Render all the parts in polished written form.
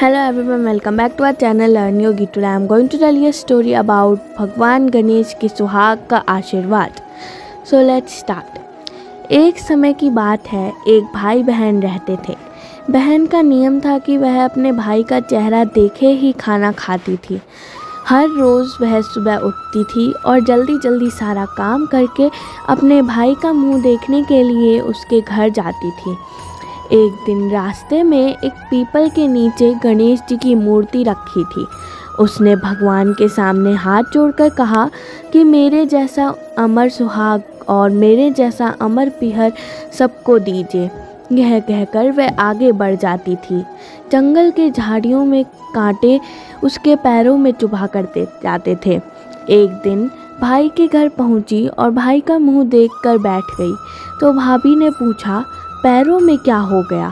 Hello everyone, welcome back to our channel Learn Yogi. Today I am going to tell you a story about भगवान गणेश के सुहाग का आशीर्वाद. So let's start. एक समय की बात है, एक भाई बहन रहते थे. बहन का नियम था कि वह अपने भाई का चेहरा देखे ही खाना खाती थी. हर रोज़ वह सुबह उठती थी और जल्दी जल्दी सारा काम करके अपने भाई का मुंह देखने के लिए उसके घर जाती थी. एक दिन रास्ते में एक पीपल के नीचे गणेश जी की मूर्ति रखी थी. उसने भगवान के सामने हाथ जोड़कर कहा कि मेरे जैसा अमर सुहाग और मेरे जैसा अमर पीहर सबको दीजिए. यह कहकर वह आगे बढ़ जाती थी. जंगल के झाड़ियों में कांटे उसके पैरों में चुभा करते जाते थे. एक दिन भाई के घर पहुंची और भाई का मुंह देखकर बैठ गई तो भाभी ने पूछा, पैरों में क्या हो गया?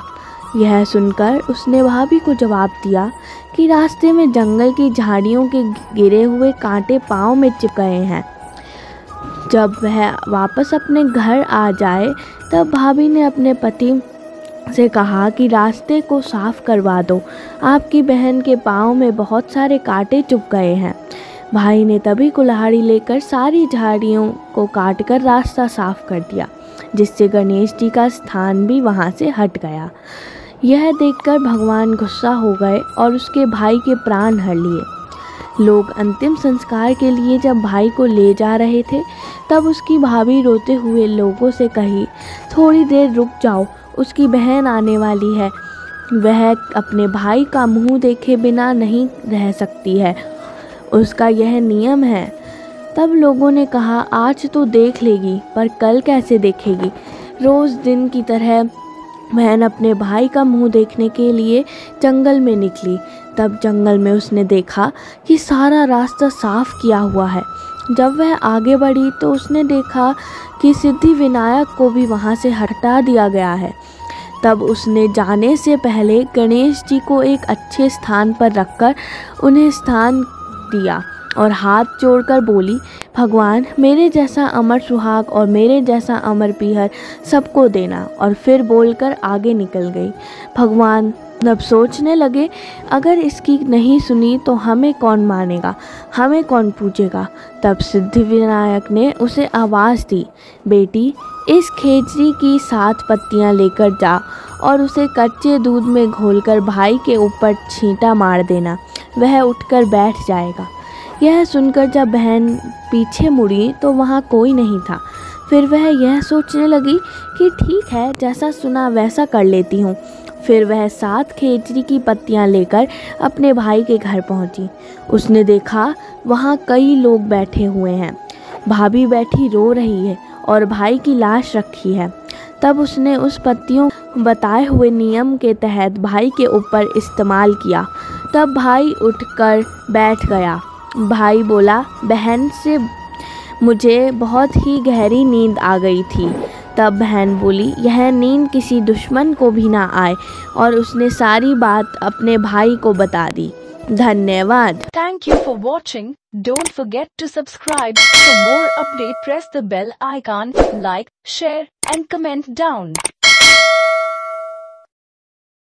यह सुनकर उसने भाभी को जवाब दिया कि रास्ते में जंगल की झाड़ियों के गिरे हुए कांटे पाँव में चिप गए हैं. जब वह वापस अपने घर आ जाए तब भाभी ने अपने पति से कहा कि रास्ते को साफ करवा दो, आपकी बहन के पाँव में बहुत सारे कांटे चुभ गए हैं. भाई ने तभी कुल्हाड़ी लेकर सारी झाड़ियों को काटकर रास्ता साफ कर दिया, जिससे गणेश जी का स्थान भी वहाँ से हट गया. यह देखकर भगवान गुस्सा हो गए और उसके भाई के प्राण हर लिए. लोग अंतिम संस्कार के लिए जब भाई को ले जा रहे थे तब उसकी भाभी रोते हुए लोगों से कही, थोड़ी देर रुक जाओ, उसकी बहन आने वाली है, वह अपने भाई का मुंह देखे बिना नहीं रह सकती है, उसका यह नियम है. तब लोगों ने कहा, आज तो देख लेगी पर कल कैसे देखेगी? रोज़ दिन की तरह बहन अपने भाई का मुंह देखने के लिए जंगल में निकली. तब जंगल में उसने देखा कि सारा रास्ता साफ किया हुआ है. जब वह आगे बढ़ी तो उसने देखा कि सिद्धि विनायक को भी वहां से हटा दिया गया है. तब उसने जाने से पहले गणेश जी को एक अच्छे स्थान पर रखकर उन्हें स्थान दिया और हाथ जोड़कर बोली, भगवान मेरे जैसा अमर सुहाग और मेरे जैसा अमर पीहर सबको देना. और फिर बोलकर आगे निकल गई. भगवान अब सोचने लगे, अगर इसकी नहीं सुनी तो हमें कौन मानेगा, हमें कौन पूछेगा. तब सिद्धिविनायक ने उसे आवाज़ दी, बेटी इस खेजड़ी की 7 पत्तियां लेकर जा और उसे कच्चे दूध में घोलकर भाई के ऊपर छींटा मार देना, वह उठकर बैठ जाएगा. यह सुनकर जब बहन पीछे मुड़ी तो वहाँ कोई नहीं था. फिर वह यह सोचने लगी कि ठीक है, जैसा सुना वैसा कर लेती हूँ. फिर वह 7 खेजड़ी की पत्तियाँ लेकर अपने भाई के घर पहुँची. उसने देखा वहाँ कई लोग बैठे हुए हैं. भाभी बैठी रो रही है और भाई की लाश रखी है. तब उसने उस पत्तियों बताए हुए नियम के तहत भाई के ऊपर इस्तेमाल किया. तब भाई उठकर बैठ गया. भाई बोला, बहन से मुझे बहुत ही गहरी नींद आ गई थी. तब बहन बोली, यह नींद किसी दुश्मन को भी ना आए, और उसने सारी बात अपने भाई को बता दी. धन्यवाद. Thank you for watching. Don't forget to subscribe. For more update, press the bell icon, like, share and comment down.